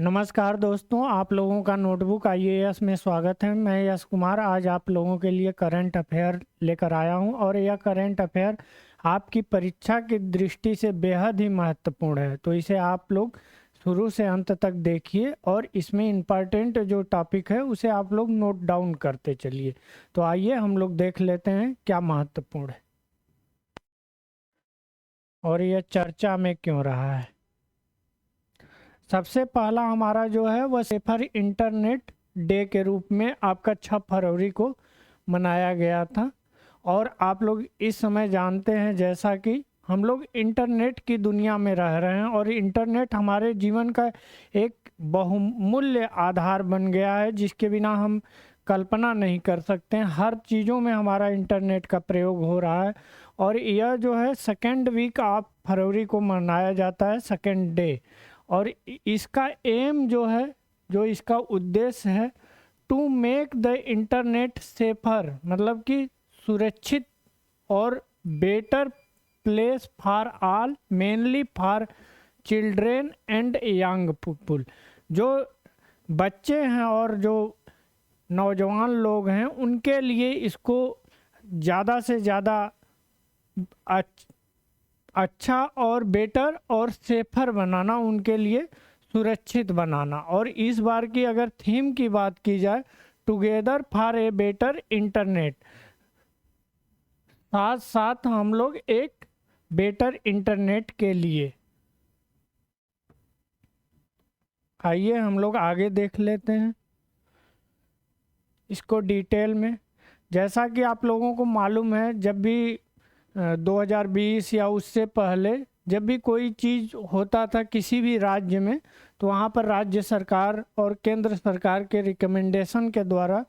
नमस्कार दोस्तों, आप लोगों का नोटबुक आईएएस में स्वागत है। मैं यश कुमार आज आप लोगों के लिए करंट अफेयर लेकर आया हूं और यह करंट अफेयर आपकी परीक्षा की दृष्टि से बेहद ही महत्वपूर्ण है, तो इसे आप लोग शुरू से अंत तक देखिए और इसमें इम्पॉर्टेंट जो टॉपिक है उसे आप लोग नोट डाउन करते चलिए। तो आइए हम लोग देख लेते हैं क्या महत्वपूर्ण है और यह चर्चा में क्यों रहा है। सबसे पहला हमारा जो है वह सेफर इंटरनेट डे के रूप में आपका 6 फरवरी को मनाया गया था। और आप लोग इस समय जानते हैं जैसा कि हम लोग इंटरनेट की दुनिया में रह रहे हैं और इंटरनेट हमारे जीवन का एक बहुमूल्य आधार बन गया है जिसके बिना हम कल्पना नहीं कर सकते हैं। हर चीज़ों में हमारा इंटरनेट का प्रयोग हो रहा है और यह जो है सेकेंड वीक ऑफ फरवरी को मनाया जाता है, सेकेंड डे। और इसका एम जो है, जो इसका उद्देश्य है, to make the internet safer, मतलब कि सुरक्षित और better place for all, mainly for children and young people. जो बच्चे हैं और जो नौजवान लोग हैं उनके लिए इसको ज़्यादा से ज़्यादा अच्छा और बेटर और सेफर बनाना, उनके लिए सुरक्षित बनाना। और इस बार की अगर थीम की बात की जाए, together for a better internet, साथ साथ हम लोग एक बेटर इंटरनेट के लिए। आइए हम लोग आगे देख लेते हैं इसको डिटेल में। जैसा कि आप लोगों को मालूम है, जब भी 2020 या उससे पहले जब भी कोई चीज़ होता था किसी भी राज्य में, तो वहाँ पर राज्य सरकार और केंद्र सरकार के रिकमेंडेशन के द्वारा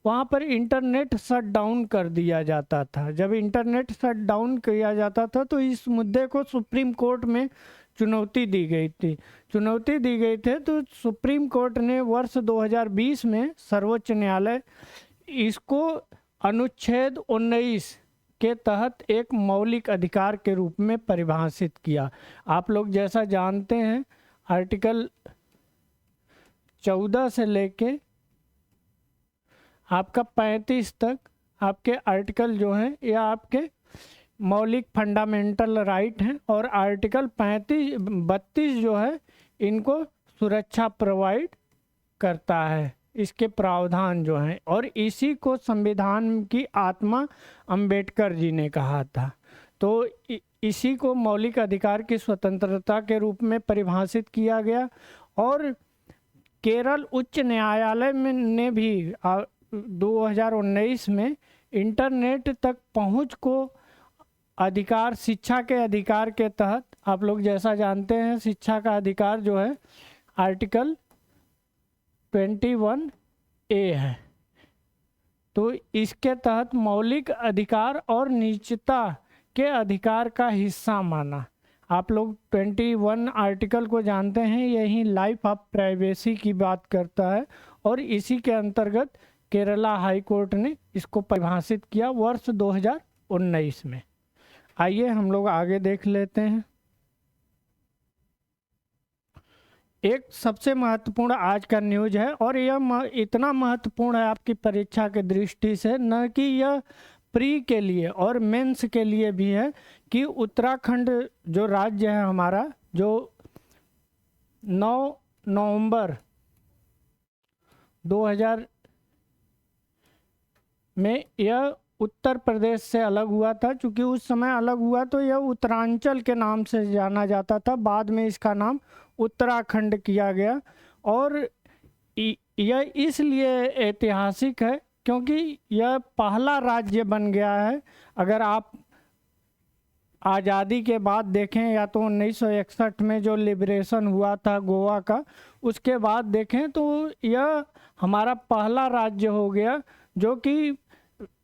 वहाँ पर इंटरनेट शट डाउन कर दिया जाता था। जब इंटरनेट शट डाउन किया जाता था तो इस मुद्दे को सुप्रीम कोर्ट में चुनौती दी गई थी। तो सुप्रीम कोर्ट ने वर्ष 2020 में सर्वोच्च न्यायालय इसको अनुच्छेद 19 के तहत एक मौलिक अधिकार के रूप में परिभाषित किया। आप लोग जैसा जानते हैं, आर्टिकल 14 से लेके आपका 35 तक आपके आर्टिकल जो हैं यह आपके मौलिक फंडामेंटल राइट हैं और आर्टिकल 32 जो है इनको सुरक्षा प्रोवाइड करता है, इसके प्रावधान जो हैं। और इसी को संविधान की आत्मा अंबेडकर जी ने कहा था। तो इसी को मौलिक अधिकार की स्वतंत्रता के रूप में परिभाषित किया गया। और केरल उच्च न्यायालय में ने भी 2019 में इंटरनेट तक पहुंच को अधिकार, शिक्षा के अधिकार के तहत, आप लोग जैसा जानते हैं शिक्षा का अधिकार जो है आर्टिकल 21A है, तो इसके तहत मौलिक अधिकार और निजता के अधिकार का हिस्सा माना। आप लोग 21 आर्टिकल को जानते हैं, यही लाइफ ऑफ प्राइवेसी की बात करता है और इसी के अंतर्गत केरला हाई कोर्ट ने इसको परिभाषित किया वर्ष 2019 में। आइए हम लोग आगे देख लेते हैं। एक सबसे महत्वपूर्ण आज का न्यूज है और यह इतना महत्वपूर्ण है आपकी परीक्षा के दृष्टि से, न कि यह प्री के लिए और मेंस के लिए भी है, कि उत्तराखंड जो राज्य है हमारा, जो 9 नवंबर 2000 में यह उत्तर प्रदेश से अलग हुआ था। चूँकि उस समय अलग हुआ तो यह उत्तरांचल के नाम से जाना जाता था, बाद में इसका नाम उत्तराखंड किया गया। और यह इसलिए ऐतिहासिक है क्योंकि यह पहला राज्य बन गया है। अगर आप आज़ादी के बाद देखें, या तो 1961 में जो लिबरेशन हुआ था गोवा का, उसके बाद देखें तो यह हमारा पहला राज्य हो गया जो कि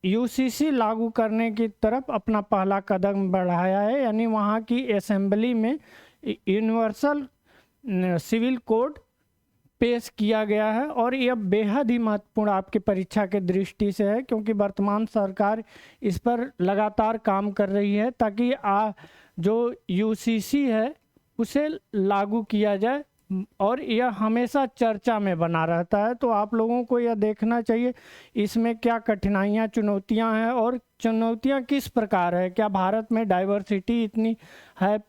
यूसीसी लागू करने की तरफ अपना पहला कदम बढ़ाया है। यानी वहाँ की असेंबली में यूनिवर्सल सिविल कोड पेश किया गया है और यह बेहद ही महत्वपूर्ण आपकी परीक्षा के दृष्टि से है, क्योंकि वर्तमान सरकार इस पर लगातार काम कर रही है ताकि जो यूसीसी है उसे लागू किया जाए और यह हमेशा चर्चा में बना रहता है। तो आप लोगों को यह देखना चाहिए इसमें क्या कठिनाइयाँ चुनौतियाँ हैं और चुनौतियाँ किस प्रकार है। क्या भारत में डाइवर्सिटी इतनी है,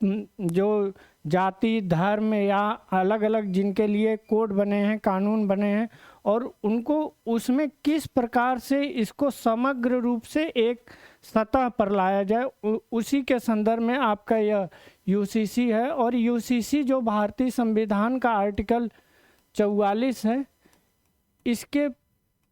जो जाति धर्म या अलग अलग जिनके लिए कोड बने हैं, कानून बने हैं, और उनको उसमें किस प्रकार से इसको समग्र रूप से एक सतह पर लाया जाए, उसी के संदर्भ में आपका यह यूसीसी है। और यूसीसी जो भारतीय संविधान का आर्टिकल 44 है,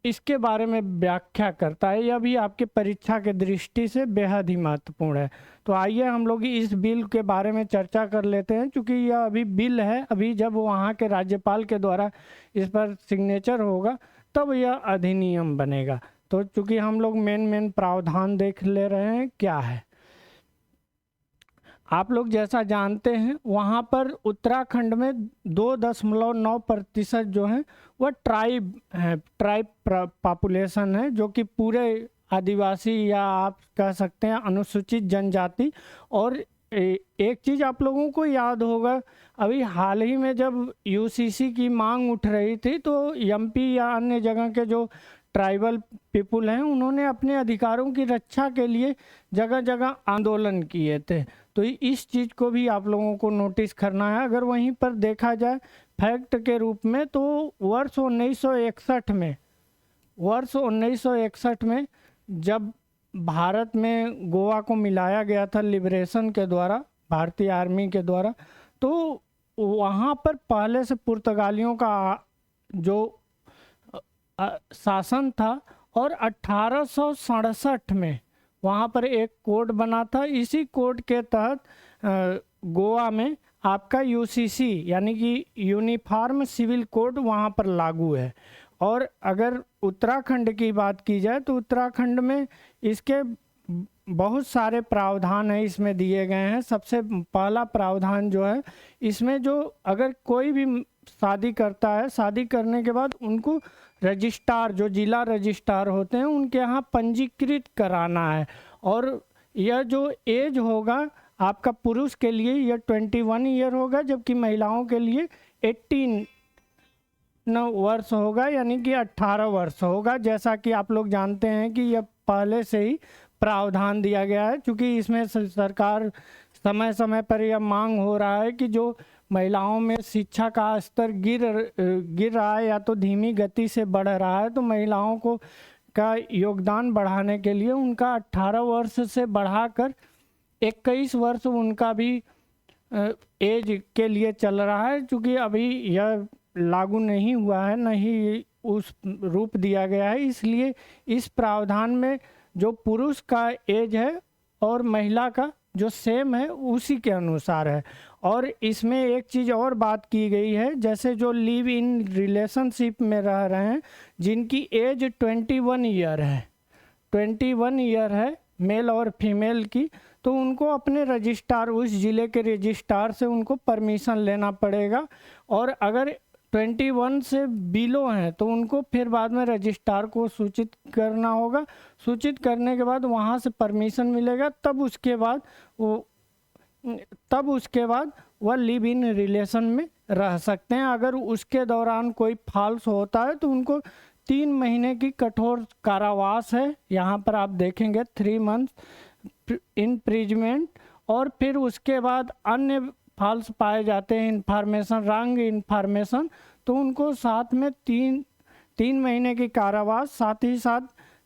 इसके बारे में व्याख्या करता है। यह भी आपके परीक्षा के दृष्टि से बेहद ही महत्वपूर्ण है। तो आइए हम लोग इस बिल के बारे में चर्चा कर लेते हैं, क्योंकि यह अभी बिल है। अभी जब वहाँ के राज्यपाल के द्वारा इस पर सिग्नेचर होगा तब यह अधिनियम बनेगा। तो चूँकि हम लोग मेन प्रावधान देख ले रहे हैं क्या है। आप लोग जैसा जानते हैं वहाँ पर उत्तराखंड में 2.9% जो है वह ट्राइब है, ट्राइब पॉपुलेशन है, जो कि पूरे आदिवासी या आप कह सकते हैं अनुसूचित जनजाति। और एक चीज़ आप लोगों को याद होगा, अभी हाल ही में जब यूसीसी की मांग उठ रही थी तो एमपी या अन्य जगह के जो ट्राइबल पीपुल हैं उन्होंने अपने अधिकारों की रक्षा के लिए जगह जगह आंदोलन किए थे। तो इस चीज़ को भी आप लोगों को नोटिस करना है। अगर वहीं पर देखा जाए फैक्ट के रूप में तो वर्ष 1961 में जब भारत में गोवा को मिलाया गया था लिबरेशन के द्वारा, भारतीय आर्मी के द्वारा, तो वहाँ पर पहले से पुर्तगालियों का जो शासन था और 1867 में वहाँ पर एक कोड बना था। इसी कोड के तहत गोवा में आपका यूसीसी यानी कि यूनिफॉर्म सिविल कोड वहाँ पर लागू है। और अगर उत्तराखंड की बात की जाए तो उत्तराखंड में इसके बहुत सारे प्रावधान हैं इसमें दिए गए हैं। सबसे पहला प्रावधान जो है इसमें, जो अगर कोई भी शादी करता है, शादी करने के बाद उनको रजिस्ट्रार, जो जिला रजिस्ट्रार होते हैं, उनके यहाँ पंजीकृत कराना है। और यह जो एज होगा आपका पुरुष के लिए यह 21 ईयर होगा, जबकि महिलाओं के लिए 18 वर्ष होगा, यानी कि 18 वर्ष होगा। जैसा कि आप लोग जानते हैं कि यह पहले से ही प्रावधान दिया गया है, क्योंकि इसमें सरकार समय समय पर यह मांग हो रहा है कि जो महिलाओं में शिक्षा का स्तर गिर रहा है या तो धीमी गति से बढ़ रहा है, तो महिलाओं को का योगदान बढ़ाने के लिए उनका 18 वर्ष से बढ़ाकर 21 वर्ष उनका भी एज के लिए चल रहा है। क्योंकि अभी यह लागू नहीं हुआ है, नहीं उस रूप दिया गया है, इसलिए इस प्रावधान में जो पुरुष का एज है और महिला का जो सेम है उसी के अनुसार है। और इसमें एक चीज़ और बात की गई है, जैसे जो लिव इन रिलेशनशिप में रह रहे हैं जिनकी एज 21 ईयर है, 21 ईयर है मेल और फीमेल की, तो उनको अपने रजिस्ट्रार, उस ज़िले के रजिस्ट्रार से उनको परमिशन लेना पड़ेगा। और अगर 21 से बिलो हैं तो उनको फिर बाद में रजिस्ट्रार को सूचित करना होगा। सूचित करने के बाद वहाँ से परमिशन मिलेगा, तब उसके बाद वह लिव इन रिलेशन में रह सकते हैं। अगर उसके दौरान कोई फॉल्स होता है तो उनको 3 महीने की कठोर कारावास है, यहाँ पर आप देखेंगे 3 मंथ्स इम्प्रिजमेंट। और फिर उसके बाद अन्य फॉल्स पाए जाते हैं इंफॉर्मेशन, रॉन्ग इंफॉर्मेशन, तो उनको साथ में 3 महीने की कारावास, साथ ही साथ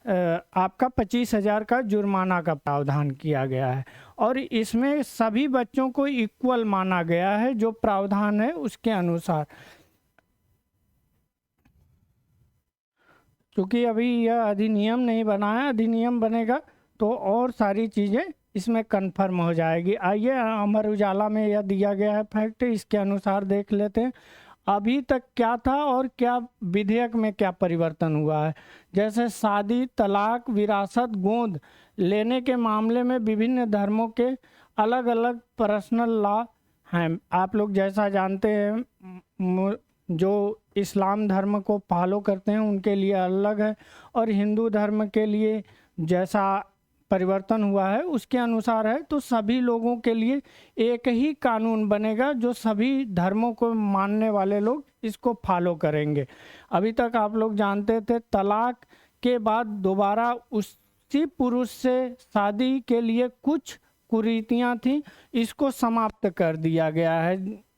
आपका 25,000 का जुर्माना का प्रावधान किया गया है। और इसमें सभी बच्चों को इक्वल माना गया है जो प्रावधान है उसके अनुसार। क्योंकि अभी यह अधिनियम नहीं बना है, अधिनियम बनेगा तो और सारी चीज़ें इसमें कन्फर्म हो जाएगी। आइए अमर उजाला में यह दिया गया है फैक्ट, इसके अनुसार देख लेते हैं अभी तक क्या था और क्या विधेयक में क्या परिवर्तन हुआ है। जैसे शादी, तलाक, विरासत, गोद लेने के मामले में विभिन्न धर्मों के अलग अलग पर्सनल लॉ हैं। आप लोग जैसा जानते हैं जो इस्लाम धर्म को फॉलो करते हैं उनके लिए अलग है, और हिंदू धर्म के लिए जैसा परिवर्तन हुआ है उसके अनुसार है, तो सभी लोगों के लिए एक ही कानून बनेगा जो सभी धर्मों को मानने वाले लोग इसको फॉलो करेंगे। अभी तक आप लोग जानते थे तलाक के बाद दोबारा उसी पुरुष से शादी के लिए कुछ कुरीतियां थी, इसको समाप्त कर दिया गया है।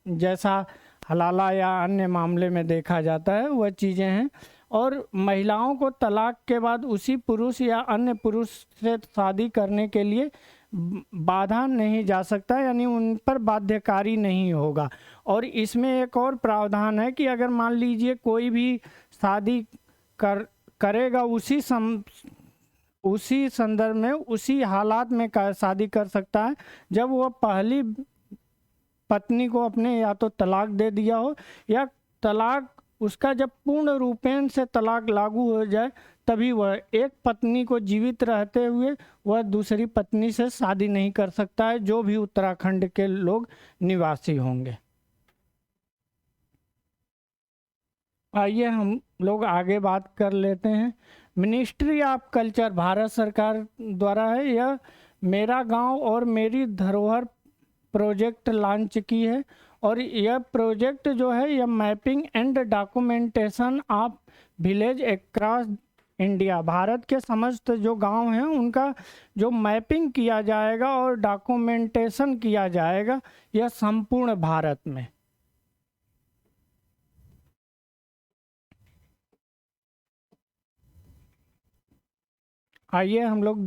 जैसा हलाला या अन्य मामले में देखा जाता है वह चीज़ें हैं। और महिलाओं को तलाक के बाद उसी पुरुष या अन्य पुरुष से शादी करने के लिए बाधा नहीं जा सकता, यानी उन पर बाध्यकारी नहीं होगा। और इसमें एक और प्रावधान है कि अगर मान लीजिए कोई भी शादी करेगा उसी संदर्भ में उसी हालात में शादी कर सकता है जब वह पहली पत्नी को अपने या तो तलाक दे दिया हो, या तलाक उसका जब पूर्ण रूपेण से तलाक लागू हो जाए तभी वह एक पत्नी को जीवित रहते हुए वह दूसरी पत्नी से शादी नहीं कर सकता है, जो भी उत्तराखंड के लोग निवासी होंगे। आइए हम लोग आगे बात कर लेते हैं। मिनिस्ट्री ऑफ कल्चर भारत सरकार द्वारा है, यह मेरा गांव और मेरी धरोहर प्रोजेक्ट लॉन्च की है। और यह प्रोजेक्ट जो है यह mapping and documentation of village across India, Bharat के समस्त जो गांव हैं उनका जो मैपिंग किया जाएगा और डॉक्यूमेंटेशन किया जाएगा, यह संपूर्ण भारत में। आइए हम लोग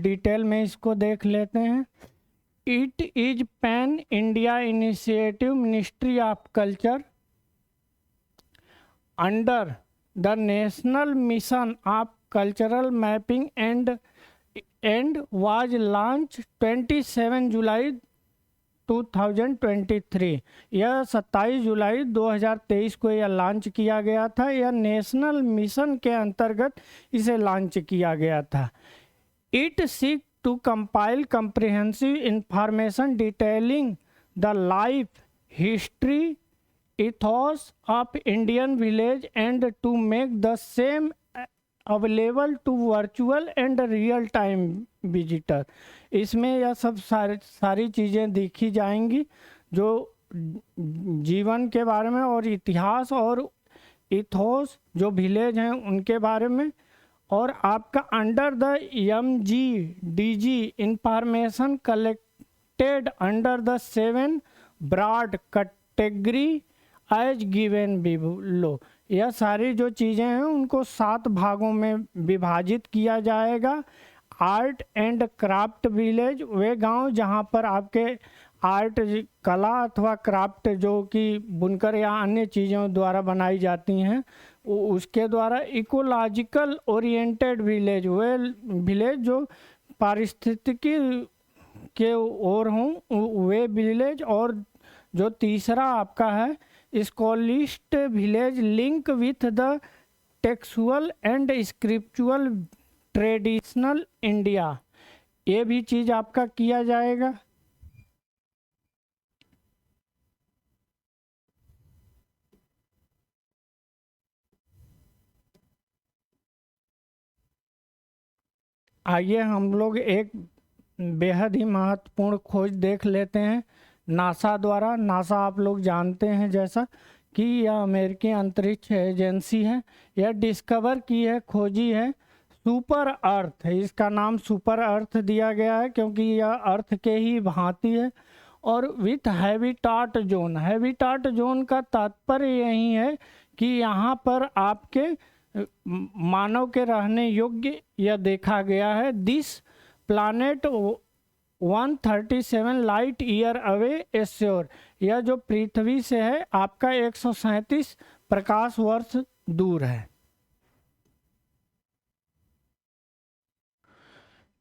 डिटेल में इसको देख लेते हैं। It is pan India initiative ministry of culture under the national mission of cultural mapping and was launch 27 जुलाई 2023। यह 27 जुलाई 2023 को यह लॉन्च किया गया था। यह नेशनल मिशन के अंतर्गत इसे लॉन्च किया गया था। It seek to compile comprehensive information detailing the life, history, ethos of Indian village and to make the same available to virtual and real time visitor। इसमें यह सब सारी चीज़ें देखी जाएंगी जो जीवन के बारे में और इतिहास और इथोस जो विलेज हैं उनके बारे में। और आपका under the MGDG information collected under the 7 broad category as given below. यह सारी जो चीज़ें हैं उनको 7 भागों में विभाजित किया जाएगा। आर्ट एंड क्राफ्ट विलेज, वे गांव जहां पर आपके आर्ट कला अथवा क्राफ्ट जो कि बुनकर या अन्य चीज़ों द्वारा बनाई जाती हैं उसके द्वारा। इकोलॉजिकल ओरिएंटेड विलेज, वे विलेज जो पारिस्थितिकी के ओर हों वे विलेज। और जो तीसरा आपका है scholist village link with the textual and scriptural traditional India, ये भी चीज़ आपका किया जाएगा। आइए हम लोग एक बेहद ही महत्वपूर्ण खोज देख लेते हैं नासा द्वारा। नासा आप लोग जानते हैं जैसा कि यह अमेरिकी अंतरिक्ष एजेंसी है। यह डिस्कवर की है, खोजी है सुपर अर्थ है। इसका नाम सुपर अर्थ दिया गया है क्योंकि यह अर्थ के ही भांति है। और with habitat zone, habitat zone का तात्पर्य यही है कि यहाँ पर आपके मानव के रहने योग्य यह देखा गया है। This planet 137 light year away assure, यह जो पृथ्वी से है आपका 137 प्रकाश वर्ष दूर है।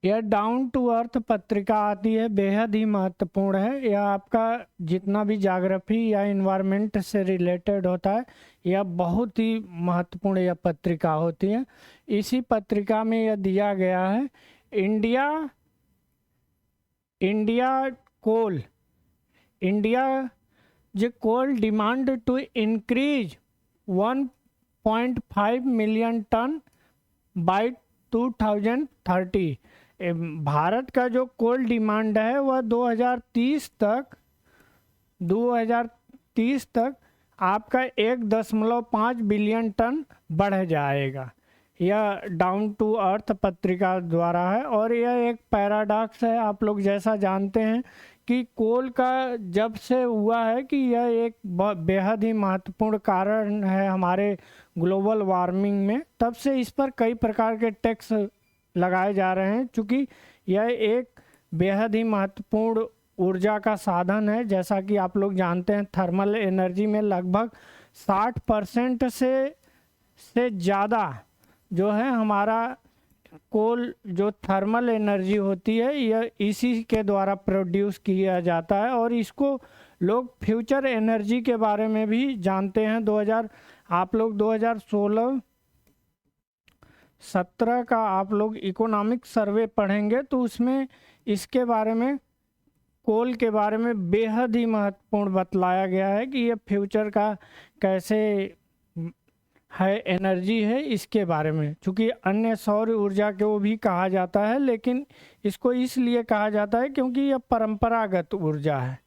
यह डाउन टू अर्थ पत्रिका आती है, बेहद ही महत्वपूर्ण है। यह आपका जितना भी ज्योग्राफी या इन्वायरमेंट से रिलेटेड होता है यह बहुत ही महत्वपूर्ण यह पत्रिका होती है। इसी पत्रिका में यह दिया गया है India coal demand to increase 1.5 million ton by 2030। Bharat का जो कोल डिमांड है वह 2030 तक आपका 1.5 बिलियन टन बढ़ जाएगा। यह डाउन टू अर्थ पत्रिका द्वारा है। और यह एक पैराडॉक्स है, आप लोग जैसा जानते हैं कि कोल का जब से हुआ है कि यह एक बेहद ही महत्वपूर्ण कारण है हमारे ग्लोबल वार्मिंग में, तब से इस पर कई प्रकार के टैक्स लगाए जा रहे हैं। चूँकि यह एक बेहद ही महत्वपूर्ण ऊर्जा का साधन है। जैसा कि आप लोग जानते हैं थर्मल एनर्जी में लगभग 60% से ज़्यादा जो है हमारा कोल जो थर्मल एनर्जी होती है यह इसी के द्वारा प्रोड्यूस किया जाता है। और इसको लोग फ्यूचर एनर्जी के बारे में भी जानते हैं। आप लोग 2016-17 का आप लोग इकोनॉमिक सर्वे पढ़ेंगे तो उसमें इसके बारे में कोल के बारे में बेहद ही महत्वपूर्ण बतलाया गया है कि ये फ्यूचर का कैसे है एनर्जी है इसके बारे में। चूँकि अन्य सौर ऊर्जा को भी कहा जाता है, लेकिन इसको इसलिए कहा जाता है क्योंकि यह परंपरागत ऊर्जा है।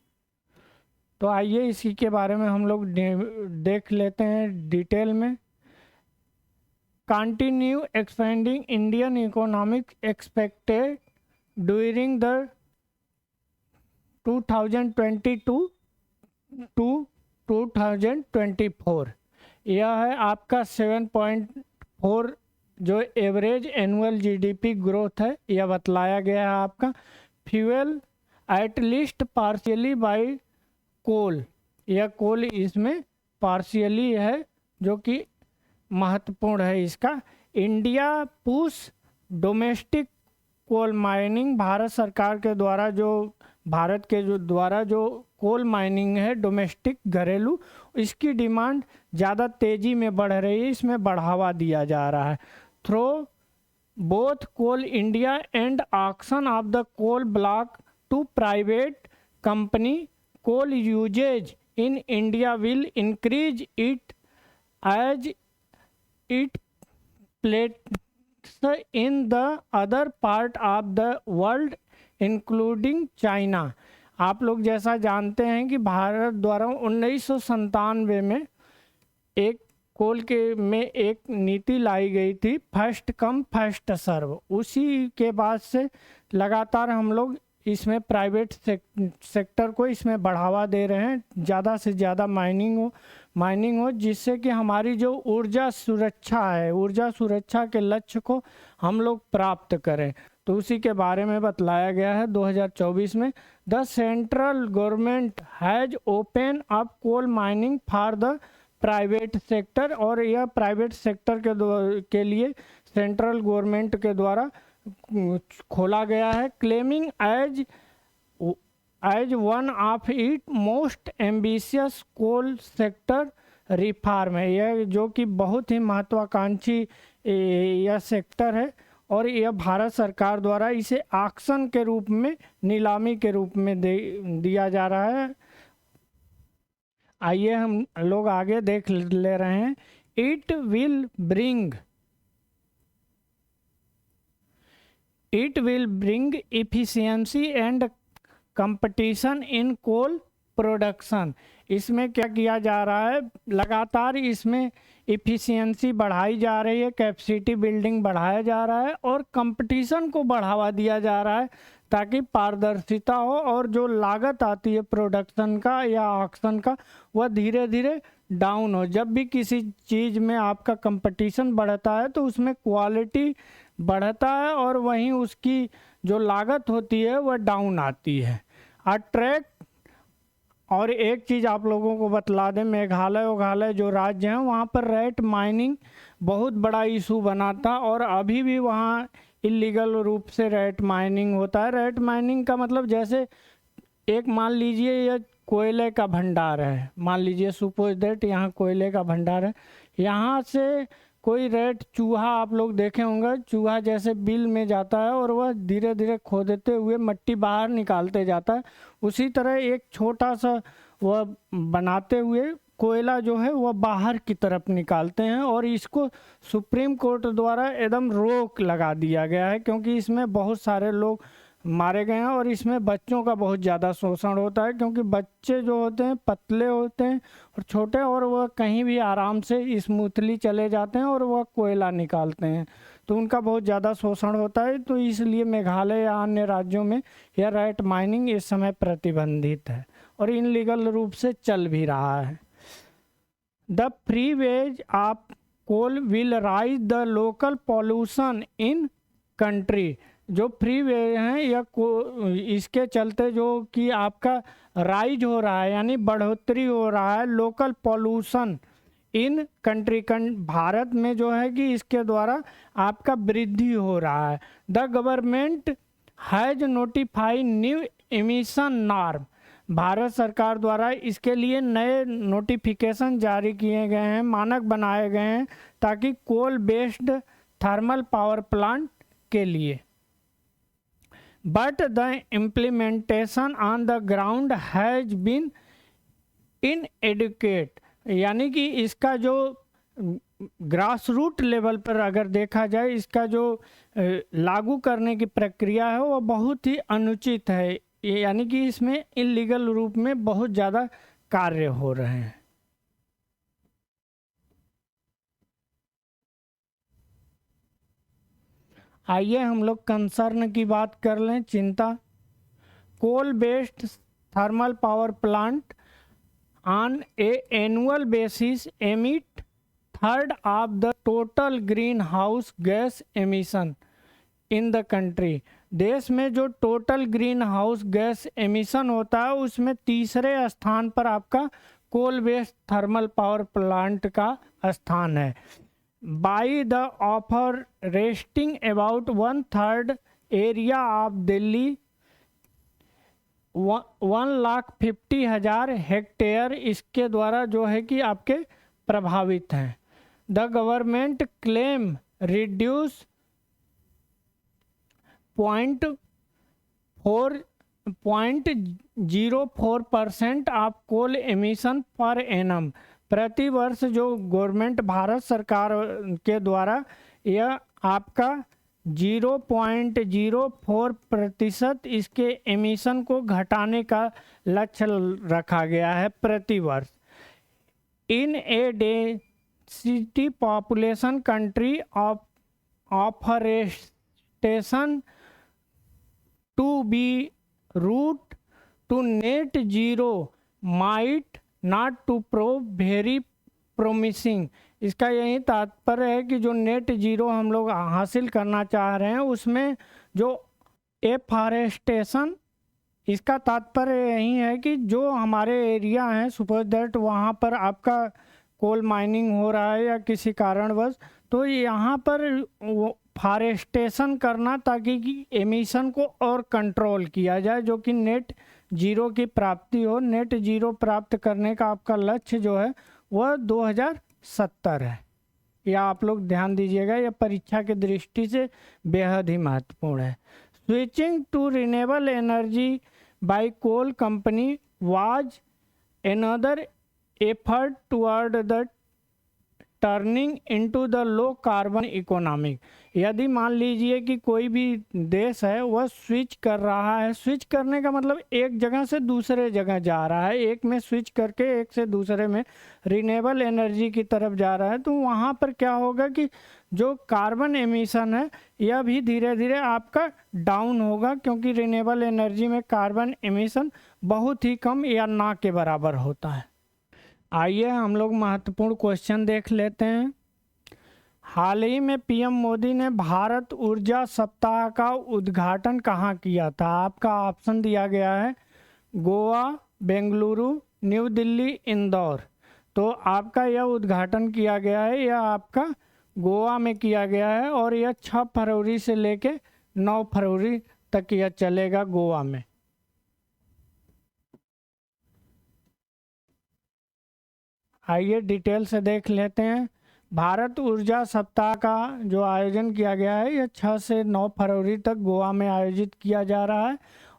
तो आइए इसी के बारे में हम लोग देख लेते हैं डिटेल में। Continue expanding Indian economic expected during the 2022 to 2024। यह है आपका 7.4 जो एवरेज एनुअल जीडीपी ग्रोथ है, यह बतलाया गया है आपका। Fuel at least partially by coal, यह कोल इसमें पार्शियली है जो कि महत्वपूर्ण है इसका। India push domestic coal mining, Bharat सरकार के द्वारा जो कोल माइनिंग है डोमेस्टिक घरेलू, इसकी डिमांड ज़्यादा तेज़ी में बढ़ रही है, इसमें बढ़ावा दिया जा रहा है। Through both Coal India and auction of the coal block to private company, coal usages in India will increase it as it place in the other part of the world including China. आप लोग जैसा जानते हैं कि भारत द्वारा 1997 में एक कोल में एक नीति लाई गई थी, फर्स्ट कम फर्स्ट सर्व। उसी के बाद से लगातार हम लोग इसमें प्राइवेट सेक्टर को इसमें बढ़ावा दे रहे हैं, ज़्यादा से ज़्यादा माइनिंग हो जिससे कि हमारी जो ऊर्जा सुरक्षा है, ऊर्जा सुरक्षा के लक्ष्य को हम लोग प्राप्त करें। तो उसी के बारे में बतलाया गया है 2024 में। The central government has open up coal mining for the private sector, और यह प्राइवेट सेक्टर के लिए सेंट्रल गवर्नमेंट के द्वारा खोला गया है। Claiming as one of it most ambitious coal sector reform है, यह जो कि बहुत ही महत्वाकांक्षी यह सेक्टर है। और यह भारत सरकार द्वारा इसे ऑक्शन के रूप में, नीलामी के रूप में दिया जा रहा है। आइए हम लोग आगे देख ले रहे हैं। It will bring efficiency and competition in coal production. इसमें क्या किया जा रहा है, लगातार इसमें इफ़िशियंसी बढ़ाई जा रही है, कैपेसिटी बिल्डिंग बढ़ाया जा रहा है और कंपटीशन को बढ़ावा दिया जा रहा है ताकि पारदर्शिता हो और जो लागत आती है प्रोडक्शन का या ऑक्शन का वह धीरे धीरे डाउन हो। जब भी किसी चीज़ में आपका कंपटीशन बढ़ता है तो उसमें क्वालिटी बढ़ता है और वहीं उसकी जो लागत होती है वह डाउन आती है। अट्रैक्ट, और एक चीज़ आप लोगों को बतला दें, मेघालय जो राज्य हैं वहाँ पर रेट माइनिंग बहुत बड़ा इशू बना था और अभी भी वहाँ इलीगल रूप से रेट माइनिंग होता है। रेट माइनिंग का मतलब जैसे एक मान लीजिए यह कोयले का भंडार है, मान लीजिए सपोज दैट यहाँ कोयले का भंडार है, यहाँ से कोई रेट चूहा आप लोग देखे होंगे, चूहा जैसे बिल में जाता है और वह धीरे धीरे खोदते हुए मिट्टी बाहर निकालते जाता है, उसी तरह एक छोटा सा वह बनाते हुए कोयला जो है वह बाहर की तरफ निकालते हैं, और इसको सुप्रीम कोर्ट द्वारा एकदम रोक लगा दिया गया है, क्योंकि इसमें बहुत सारे लोग मारे गए हैं और इसमें बच्चों का बहुत ज़्यादा शोषण होता है, क्योंकि बच्चे जो होते हैं पतले होते हैं और छोटे, और वह कहीं भी आराम से स्मूथली चले जाते हैं और वह कोयला निकालते हैं, तो उनका बहुत ज़्यादा शोषण होता है। तो इसलिए मेघालय या अन्य राज्यों में यह राइट माइनिंग इस समय प्रतिबंधित है और इनलीगल रूप से चल भी रहा है। The free wage of coal will raise the local pollution in country. जो फ्री वे हैं या इसके चलते जो कि आपका राइज हो रहा है, यानी बढ़ोतरी हो रहा है local pollution in country, Bharat में जो है कि इसके द्वारा आपका वृद्धि हो रहा है। The government has notified new emission norm. Bharat सरकार द्वारा इसके लिए नए नोटिफिकेशन जारी किए गए हैं, मानक बनाए गए हैं, ताकि coal based thermal power plant के लिए। But the implementation on the ground has been inadequate, यानी कि इसका जो ग्रास रूट लेवल पर अगर देखा जाए, इसका जो लागू करने की प्रक्रिया है वो बहुत ही अनुचित है, यानी कि इसमें इलीगल रूप में बहुत ज़्यादा कार्य हो रहे हैं। आइए हम लोग कंसर्न की बात कर लें, चिंता। Coal based thermal power plant on a annual basis emit third of the total green house gas emission in the country. देश में जो total green house gas emission होता है उसमें तीसरे स्थान पर आपका coal based thermal power plant का स्थान है। By the offer resting about 1/3 area of Delhi, 1,50,000 hectare इसके द्वारा जो है कि आपके प्रभावित हैं। The government claim reduce 0.04% of coal emission per annum. प्रति वर्ष जो गवर्नमेंट भारत सरकार के द्वारा यह आपका 0.04% इसके एमिशन को घटाने का लक्ष्य रखा गया है प्रति वर्ष। In a density population country of afforestation to be route to net zero might not to pro very promising. इसका यही तात्पर्य है कि जो नेट जीरो हम लोग हासिल करना चाह रहे हैं उसमें जो एफॉरेस्टेशन, इसका तात्पर्य यही है कि जो हमारे एरिया हैं सुपोज दैट वहाँ पर आपका कोल माइनिंग हो रहा है या किसी कारणवश, तो यहाँ पर फॉरेस्टेशन करना ताकि कि एमिशन को और कंट्रोल किया जाए, जो कि नेट जीरो की प्राप्ति हो। नेट जीरो प्राप्त करने का आपका लक्ष्य जो है वह 2070 है। या आप लोग ध्यान दीजिएगा, यह परीक्षा की दृष्टि से बेहद ही महत्वपूर्ण है। Switching to renewable energy by coal company was another effort toward the turning into the low carbon economic. यदि मान लीजिए कि कोई भी देश है वह स्विच कर रहा है, स्विच करने का मतलब एक जगह से दूसरे जगह जा रहा है, एक में स्विच करके एक से दूसरे में रिन्यूएबल एनर्जी की तरफ जा रहा है, तो वहाँ पर क्या होगा कि जो कार्बन एमिशन है यह भी धीरे धीरे आपका डाउन होगा, क्योंकि रिन्यूएबल एनर्जी में कार्बन एमिशन बहुत ही कम या ना के बराबर होता है। आइए हम लोग महत्वपूर्ण क्वेश्चन देख लेते हैं। हाल ही में पीएम मोदी ने भारत ऊर्जा सप्ताह का उद्घाटन कहाँ किया था? आपका ऑप्शन दिया गया है गोवा, बेंगलुरु, न्यू दिल्ली, इंदौर। तो आपका यह उद्घाटन किया गया है, यह आपका गोवा में किया गया है और यह 6 फरवरी से लेके 9 फरवरी तक यह चलेगा गोवा में। आइए डिटेल से देख लेते हैं। भारत ऊर्जा सप्ताह का जो आयोजन किया गया है यह 6 से 9 फरवरी तक गोवा में आयोजित किया जा रहा है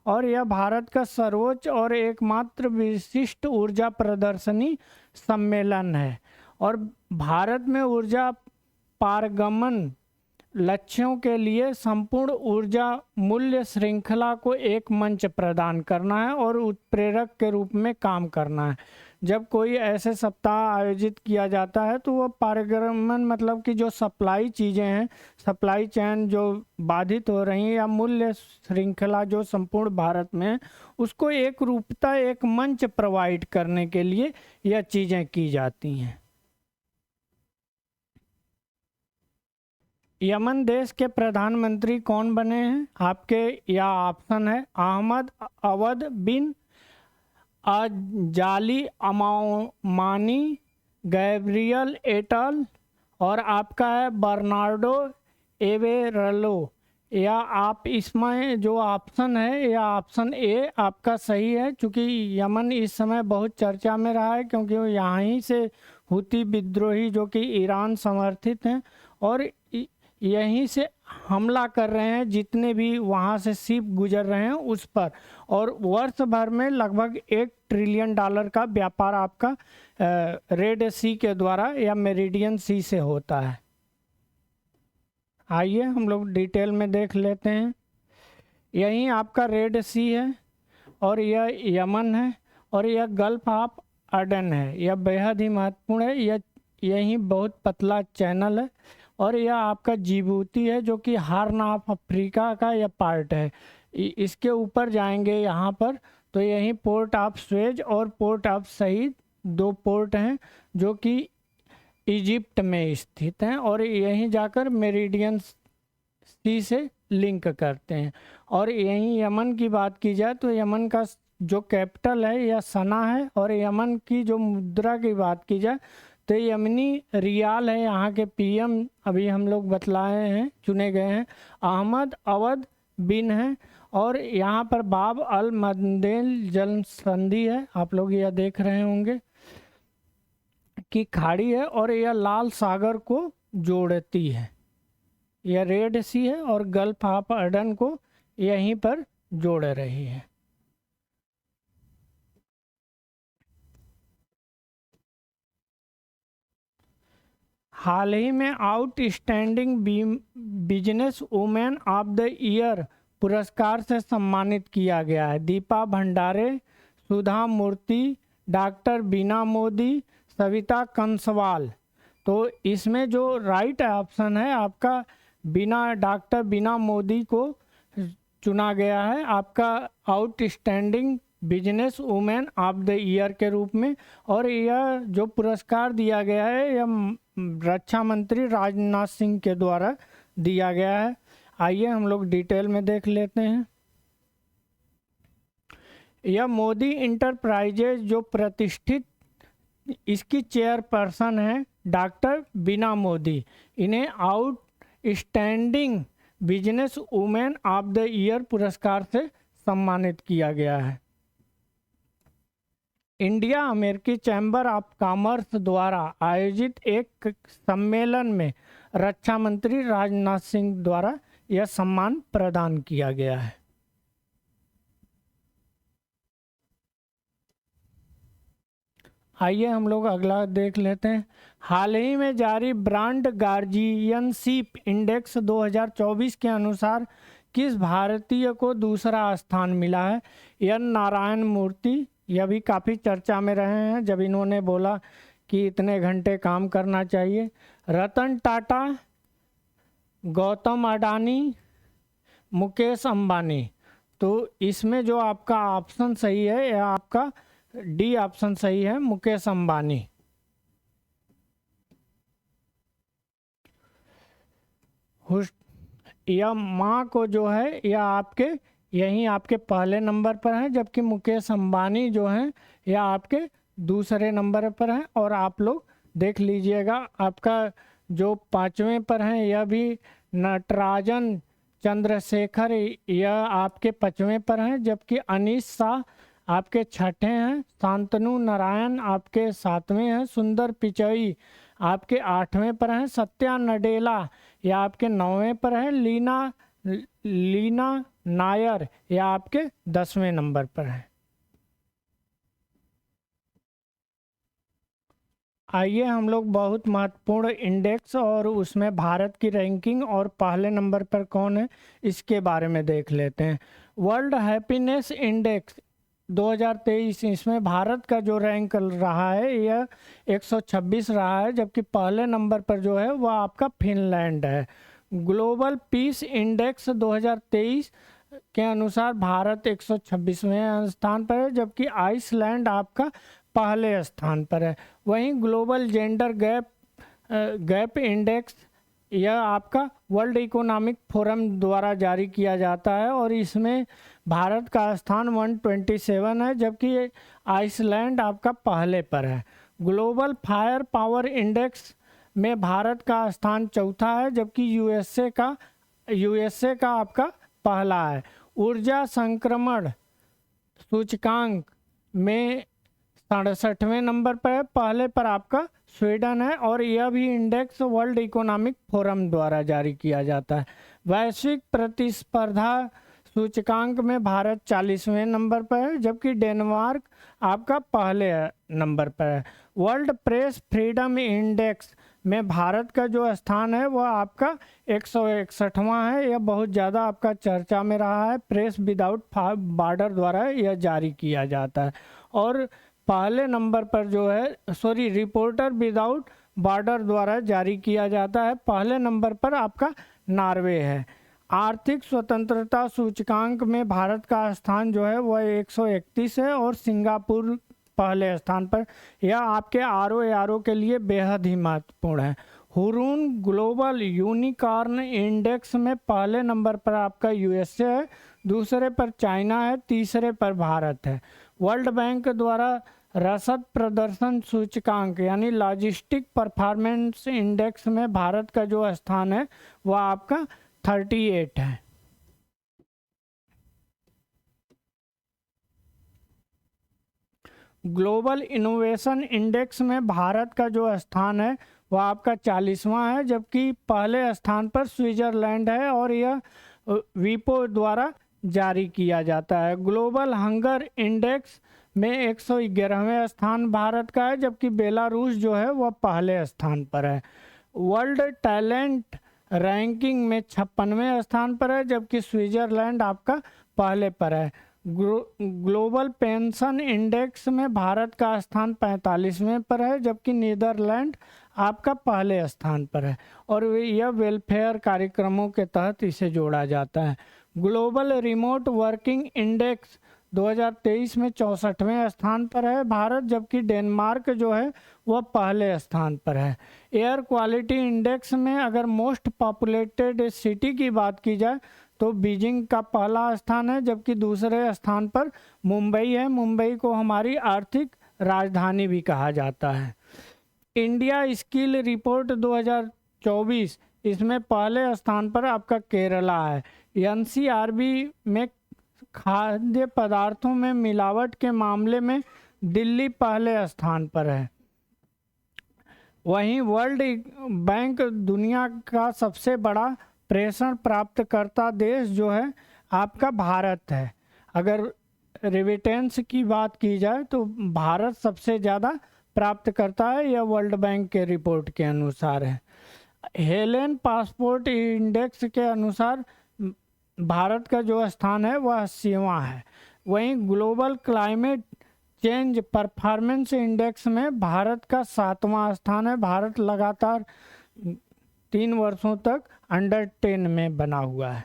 और यह भारत का सर्वोच्च और एकमात्र विशिष्ट ऊर्जा प्रदर्शनी सम्मेलन है और भारत में ऊर्जा पारगमन लक्ष्यों के लिए संपूर्ण ऊर्जा मूल्य श्रृंखला को एक मंच प्रदान करना है और उत्प्रेरक के रूप में काम करना है। जब कोई ऐसे सप्ताह आयोजित किया जाता है तो वह पारगमन मतलब कि जो सप्लाई चीज़ें हैं, सप्लाई चेन जो बाधित हो रही हैं या मूल्य श्रृंखला जो संपूर्ण भारत में है, उसको एक रूपता, एक मंच प्रोवाइड करने के लिए यह चीज़ें की जाती हैं। यमन देश के प्रधानमंत्री कौन बने हैं आपके? या ऑप्शन है अहमद अवद बिन अजाली अमानी, गैब्रियल एटल, और आपका है बर्नार्डो एवेरलो। या आप इसमें जो ऑप्शन है या ऑप्शन ए आपका सही है, क्योंकि यमन इस समय बहुत चर्चा में रहा है क्योंकि वो यहाँ ही से हुती विद्रोही जो कि ईरान समर्थित हैं और यहीं से हमला कर रहे हैं, जितने भी वहाँ से शिप गुजर रहे हैं उस पर, और वर्ष भर में लगभग $1 ट्रिलियन का व्यापार आपका रेड सी के द्वारा या मेरिडियन सी से होता है। आइए हम लोग डिटेल में देख लेते हैं। यही आपका रेड सी है और यह यमन है और यह गल्फ ऑफ अडन है। यह बेहद ही महत्वपूर्ण है। यह यही बहुत पतला चैनल है और यह आपका जिबूती है जो कि हार्न ऑफ अफ्रीका का यह पार्ट है। इसके ऊपर जाएंगे यहाँ पर तो यही पोर्ट ऑफ स्वेज और पोर्ट ऑफ सईद 2 पोर्ट हैं जो कि इजिप्ट में स्थित हैं और यहीं जाकर मेरिडियन सी से लिंक करते हैं। और यहीं यमन की बात की जाए तो यमन का जो कैपिटल है यह सना है और यमन की जो मुद्रा की बात की जाए तो यमनी रियाल है। यहाँ के पीएम अभी हम लोग बतलाए हैं, चुने गए हैं, अहमद अवद बिन है और यहाँ पर बाब अल मंदेल जल संधि है, आप लोग यह देख रहे होंगे कि खाड़ी है और यह लाल सागर को जोड़ती है। यह रेड सी है और गल्फ ऑफ अडन को यहीं पर जोड़ रही है। हाल ही में outstanding business women of the year पुरस्कार से सम्मानित किया गया है दीपा भंडारे, सुधा मूर्ति, डॉक्टर बीना मोदी, सविता कंसवाल। तो इसमें जो राइट ऑप्शन है आपका डॉक्टर बीना मोदी को चुना गया है आपका outstanding business women of the year के रूप में। और यह जो पुरस्कार दिया गया है यह रक्षा मंत्री राजनाथ सिंह के द्वारा दिया गया है। आइए हम लोग डिटेल में देख लेते हैं। यह मोदी इंटरप्राइजेज जो प्रतिष्ठित इसकी चेयरपर्सन है डॉक्टर बीना मोदी, इन्हें outstanding business women of the year पुरस्कार से सम्मानित किया गया है। इंडिया अमेरिकी चैम्बर ऑफ कॉमर्स द्वारा आयोजित एक सम्मेलन में रक्षा मंत्री राजनाथ सिंह द्वारा यह सम्मान प्रदान किया गया है। आइए हम लोग अगला देख लेते हैं। हाल ही में जारी ब्रांड गार्जियनशिप इंडेक्स 2024 के अनुसार किस भारतीय को दूसरा स्थान मिला है? एन नारायण मूर्ति, यह भी काफ़ी चर्चा में रहे हैं जब इन्होंने बोला कि इतने घंटे काम करना चाहिए। रतन टाटा, गौतम अडानी, मुकेश अंबानी। तो इसमें जो आपका ऑप्शन सही है यह आपका डी ऑप्शन सही है, मुकेश अंबानी। यह माँ को जो है यह आपके यहीं आपके पहले नंबर पर है, जबकि मुकेश अंबानी जो हैं यह आपके दूसरे नंबर पर हैं। और आप लोग देख लीजिएगा आपका जो 5वें पर हैं यह भी नटराजन चंद्रशेखर, यह आपके 5वें पर हैं, जबकि अनीश शाह आपके 6ठे हैं, शांतनु नारायण आपके 7वें हैं, सुंदर पिचई आपके 8वें पर हैं, सत्या नडेला यह आपके 9वें पर है, लीना नायर यह आपके 10वें नंबर पर है। आइए हम लोग बहुत महत्वपूर्ण इंडेक्स और उसमें भारत की रैंकिंग और पहले नंबर पर कौन है इसके बारे में देख लेते हैं। वर्ल्ड हैप्पीनेस इंडेक्स 2023, इसमें भारत का जो रैंक रहा है यह 126 रहा है, जबकि पहले नंबर पर जो है वह आपका फिनलैंड है। ग्लोबल पीस इंडेक्स 2023 के अनुसार भारत 126वें स्थान पर है, जबकि आइसलैंड आपका पहले स्थान पर है। वहीं ग्लोबल जेंडर गैप इंडेक्स यह आपका वर्ल्ड इकोनॉमिक फोरम द्वारा जारी किया जाता है और इसमें भारत का स्थान 127 है, जबकि आइसलैंड आपका पहले पर है। ग्लोबल फायर पावर इंडेक्स में भारत का स्थान चौथा है, जबकि यूएसए का आपका पहला है। ऊर्जा संक्रमण सूचकांक में 67वें नंबर पर है, पहले पर आपका स्वीडन है और यह भी इंडेक्स वर्ल्ड इकोनॉमिक फोरम द्वारा जारी किया जाता है। वैश्विक प्रतिस्पर्धा सूचकांक में भारत 40वें नंबर पर है, जबकि डेनमार्क आपका पहले नंबर पर है। वर्ल्ड प्रेस फ्रीडम इंडेक्स में भारत का जो स्थान है वह आपका 161वां है। यह बहुत ज़्यादा आपका चर्चा में रहा है। प्रेस विदाउट बॉर्डर द्वारा यह जारी किया जाता है और पहले नंबर पर जो है रिपोर्टर विदाउट बॉर्डर द्वारा जारी किया जाता है। पहले नंबर पर आपका नॉर्वे है। आर्थिक स्वतंत्रता सूचकांक में भारत का स्थान जो है वह 131 है और सिंगापुर पहले स्थान पर। यह आपके आरओ के लिए बेहद ही महत्वपूर्ण है। हुरून ग्लोबल यूनिकॉर्न इंडेक्स में पहले नंबर पर आपका यूएसए है, दूसरे पर चाइना है, तीसरे पर भारत है। वर्ल्ड बैंक द्वारा रसद प्रदर्शन सूचकांक यानी लॉजिस्टिक परफॉर्मेंस इंडेक्स में भारत का जो स्थान है वह आपका 38 है। ग्लोबल इनोवेशन इंडेक्स में भारत का जो स्थान है वह आपका 40वां है, जबकि पहले स्थान पर स्विट्जरलैंड है और यह वीपो द्वारा जारी किया जाता है। ग्लोबल हंगर इंडेक्स में 111वें स्थान भारत का है, जबकि बेलारूस जो है वह पहले स्थान पर है। वर्ल्ड टैलेंट रैंकिंग में 56वें स्थान पर है, जबकि स्विट्जरलैंड आपका पहले पर है। ग्लोबल पेंशन इंडेक्स में भारत का स्थान 45वें पर है, जबकि नीदरलैंड आपका पहले स्थान पर है और यह वेलफेयर कार्यक्रमों के तहत इसे जोड़ा जाता है। ग्लोबल रिमोट वर्किंग इंडेक्स 2023 में 64वें स्थान पर है भारत, जबकि डेनमार्क जो है वह पहले स्थान पर है। एयर क्वालिटी इंडेक्स में अगर मोस्ट पॉपुलेटेड सिटी की बात की जाए तो बीजिंग का पहला स्थान है, जबकि दूसरे स्थान पर मुंबई है। मुंबई को हमारी आर्थिक राजधानी भी कहा जाता है। इंडिया स्किल रिपोर्ट 2024, इसमें पहले स्थान पर आपका केरला है। एनसीआरबी में खाद्य पदार्थों में मिलावट के मामले में दिल्ली पहले स्थान पर है। वहीं वर्ल्ड बैंक दुनिया का सबसे बड़ा प्रेषण प्राप्तकर्ता देश जो है आपका भारत है। अगर रिमिटेंस की बात की जाए तो भारत सबसे ज़्यादा प्राप्त करता है, यह वर्ल्ड बैंक के रिपोर्ट के अनुसार है। हेलेन पासपोर्ट इंडेक्स के अनुसार भारत का जो स्थान है वह 80वां है। वहीं global climate change performance index में भारत का 7वां स्थान है। भारत लगातार 3 वर्षों तक अंडर 10 में बना हुआ है।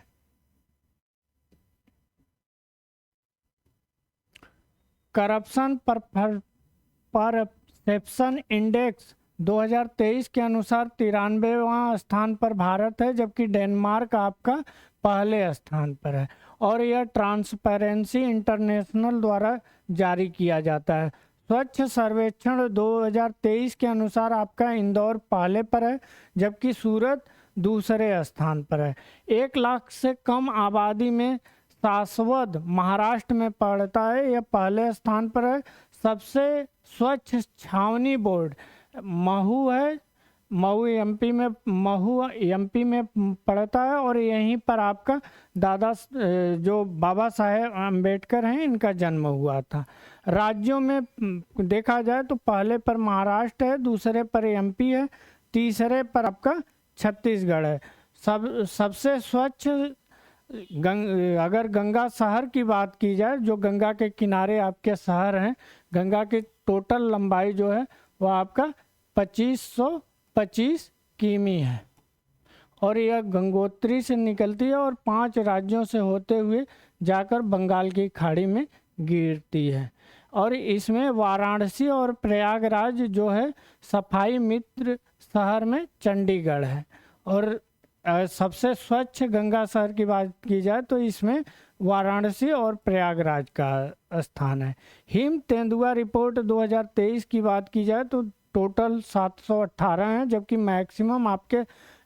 करप्शन परसेप्शन इंडेक्स 2023 के अनुसार 93वां स्थान पर भारत है, जबकि डेनमार्क आपका पहले स्थान पर है और यह ट्रांसपेरेंसी इंटरनेशनल द्वारा जारी किया जाता है। स्वच्छ सर्वेक्षण 2023 के अनुसार आपका इंदौर पहले पर है, जबकि सूरत दूसरे स्थान पर है। 1 लाख से कम आबादी में सासवद महाराष्ट्र में पड़ता है, यह पहले स्थान पर है। सबसे स्वच्छ छावनी बोर्ड महू है, महू एमपी में पड़ता है और यहीं पर आपका जो बाबा साहेब अम्बेडकर हैं इनका जन्म हुआ था। राज्यों में देखा जाए तो पहले पर महाराष्ट्र है, दूसरे पर एमपी है, तीसरे पर आपका छत्तीसगढ़ है। सबसे स्वच्छ अगर गंगा शहर की बात की जाए, जो गंगा के किनारे आपके शहर हैं, गंगा की टोटल लंबाई जो है वो आपका 2525 किमी है और यह गंगोत्री से निकलती है और 5 राज्यों से होते हुए जाकर बंगाल की खाड़ी में गिरती है। और इसमें वाराणसी और प्रयागराज जो है सफाई मित्र शहर में चंडीगढ़ है। और सबसे स्वच्छ गंगा शहर की बात की जाए तो इसमें वाराणसी और प्रयागराज का स्थान है। हिम तेंदुआ रिपोर्ट 2023 की बात की जाए तो टोटल 718 हैं, जबकि मैक्सिमम आपके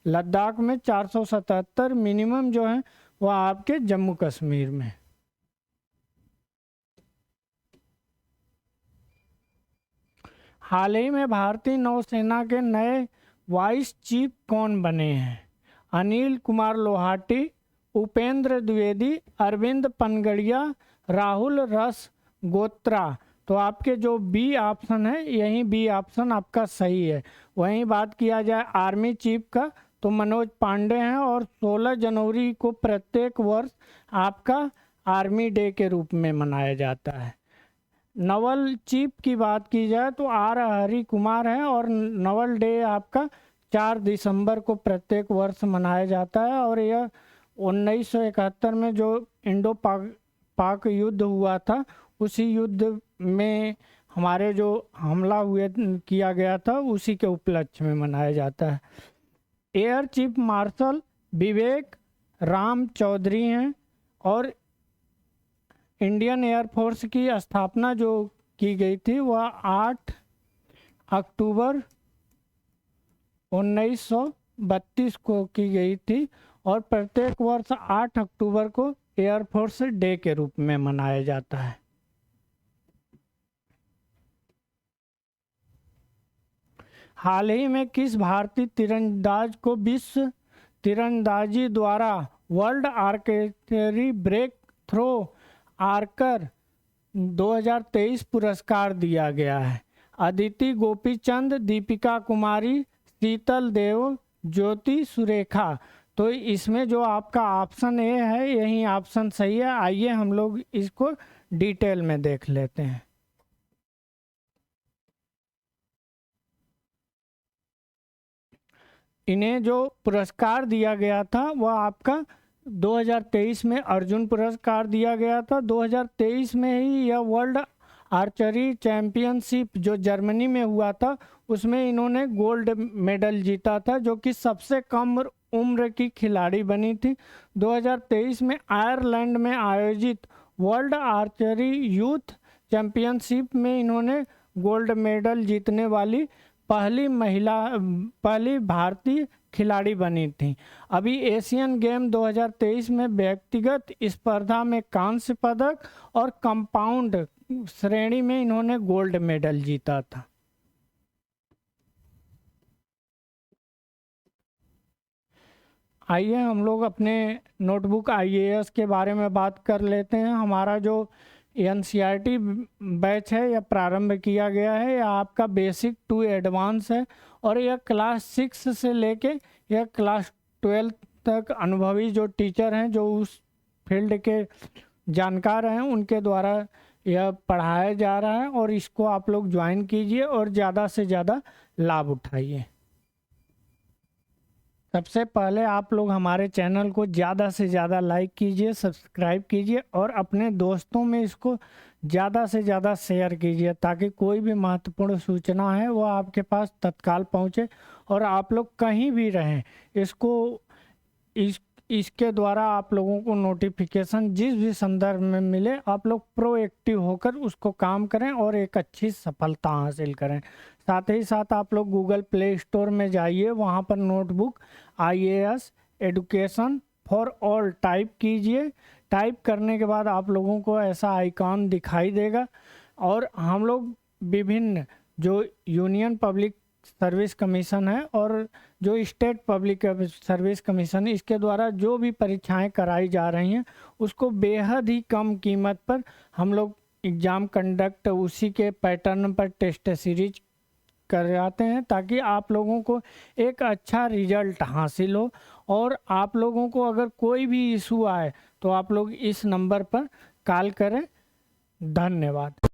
लद्दाख में 477, मिनिमम जो है वह आपके जम्मू कश्मीर में। हाल ही में भारतीय नौसेना के नए वाइस चीफ कौन बने हैं? अनिल कुमार लोहाटी, उपेंद्र द्विवेदी, अरविंद पनगड़िया, राहुल रस गोत्रा। तो आपके जो बी ऑप्शन है, यही बी ऑप्शन आपका सही है। वहीं बात किया जाए आर्मी चीफ का तो मनोज पांडे हैं और 16 जनवरी को प्रत्येक वर्ष आपका आर्मी डे के रूप में मनाया जाता है। नवल चीफ की बात की जाए तो आर हरि कुमार है और नवल डे आपका 4 दिसंबर को प्रत्येक वर्ष मनाया जाता है। और यह 1971 में जो इंडो पाक युद्ध हुआ था, उसी युद्ध में हमारे जो हमला किया गया था उसी के उपलक्ष्य में मनाया जाता है। एयर चीफ मार्शल विवेक राम चौधरी हैं और इंडियन एयरफोर्स की स्थापना जो की गई थी वह 8 अक्टूबर 1932 को की गई थी और प्रत्येक वर्ष 8 अक्टूबर को एयरफोर्स डे के रूप में मनाया जाता है। हाल ही में किस भारतीय तीरंदाज को विश्व तीरंदाजी द्वारा वर्ल्ड आर्चरी ब्रेक थ्रो आर्कर 2023 पुरस्कार दिया गया है? अदिति गोपीचंद, दीपिका कुमारी, शीतल देव, ज्योति सुरेखा। तो इसमें जो आपका ऑप्शन ए है यही ऑप्शन सही है। आइए हम लोग इसको डिटेल में देख लेते हैं। इन्हें जो पुरस्कार दिया गया था वह आपका 2023 में अर्जुन पुरस्कार दिया गया था। 2023 में ही यह वर्ल्ड आर्चरी चैंपियनशिप जो जर्मनी में हुआ था उसमें इन्होंने गोल्ड मेडल जीता था, जो कि सबसे कम उम्र की खिलाड़ी बनी थी। 2023 में आयरलैंड में आयोजित वर्ल्ड आर्चरी यूथ चैंपियनशिप में इन्होंने गोल्ड मेडल जीतने वाली पहली भारतीय खिलाड़ी बनी थी। अभी एशियन गेम 2023 में व्यक्तिगत स्पर्धा में कांस्य पदक और कंपाउंड श्रेणी में इन्होंने गोल्ड मेडल जीता था। आइए हम लोग अपने नोटबुक आईएएस के बारे में बात कर लेते हैं। हमारा जो एनसीईआरटी बैच है यह प्रारंभ किया गया है। यह आपका बेसिक टू एडवांस है और यह क्लास 6 से लेके यह क्लास 12 तक अनुभवी जो टीचर हैं, जो उस फील्ड के जानकार हैं, उनके द्वारा यह पढ़ाया जा रहा है और इसको आप लोग ज्वाइन कीजिए और ज़्यादा से ज़्यादा लाभ उठाइए। सबसे पहले आप लोग हमारे चैनल को ज़्यादा से ज़्यादा लाइक कीजिए, सब्सक्राइब कीजिए और अपने दोस्तों में इसको ज़्यादा से ज़्यादा शेयर कीजिए ताकि कोई भी महत्वपूर्ण सूचना है वो आपके पास तत्काल पहुंचे और आप लोग कहीं भी रहें इसके द्वारा आप लोगों को नोटिफिकेशन जिस भी संदर्भ में मिले आप लोग प्रोएक्टिव होकर उसको काम करें और एक अच्छी सफलता हासिल करें। साथ ही साथ आप लोग गूगल प्ले स्टोर में जाइए, वहाँ पर notebook IAS education for all type कीजिए। टाइप करने के बाद आप लोगों को ऐसा आइकॉन दिखाई देगा और हम लोग विभिन्न जो यूनियन पब्लिक सर्विस कमीशन है और जो स्टेट पब्लिक सर्विस कमीशन है, इसके द्वारा जो भी परीक्षाएं कराई जा रही हैं उसको बेहद ही कम कीमत पर हम लोग एग्ज़ाम कंडक्ट उसी के पैटर्न पर टेस्ट सीरीज कराते हैं, ताकि आप लोगों को एक अच्छा रिजल्ट हासिल हो। और आप लोगों को अगर कोई भी इशू आए तो आप लोग इस नंबर पर कॉल करें। धन्यवाद।